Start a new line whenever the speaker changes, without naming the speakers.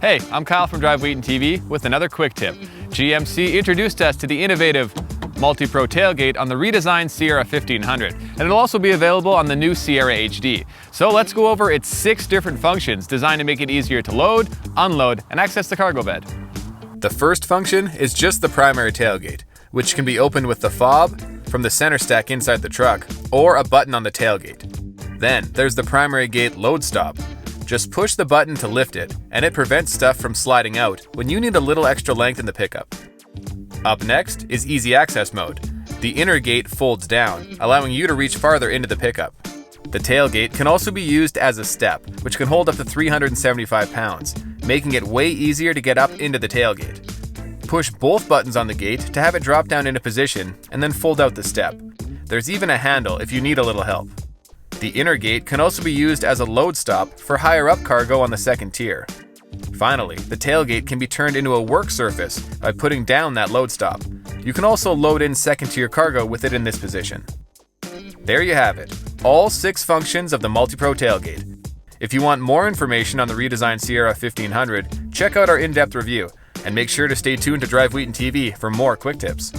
Hey, I'm Kyle from Drive Wheaton TV with another quick tip. GMC introduced us to the innovative MultiPro Tailgate on the redesigned Sierra 1500, and it'll also be available on the new Sierra HD. So let's go over its 6 different functions designed to make it easier to load, unload, and access the cargo bed.
The first function is just the primary tailgate, which can be opened with the fob, from the center stack inside the truck, or a button on the tailgate. Then there's the primary gate load stop. Just push the button to lift it, and it prevents stuff from sliding out when you need a little extra length in the pickup. Up next is easy access mode. The inner gate folds down, allowing you to reach farther into the pickup. The tailgate can also be used as a step, which can hold up to 375 pounds, making it way easier to get up into the tailgate. Push both buttons on the gate to have it drop down into position, and then fold out the step. There's even a handle if you need a little help. The inner gate can also be used as a load stop for higher up cargo on the second tier. Finally, the tailgate can be turned into a work surface by putting down that load stop. You can also load in second tier cargo with it in this position. There you have it, all 6 functions of the MultiPro Tailgate. If you want more information on the redesigned Sierra 1500, check out our in-depth review, and make sure to stay tuned to Drive Wheaton TV for more quick tips.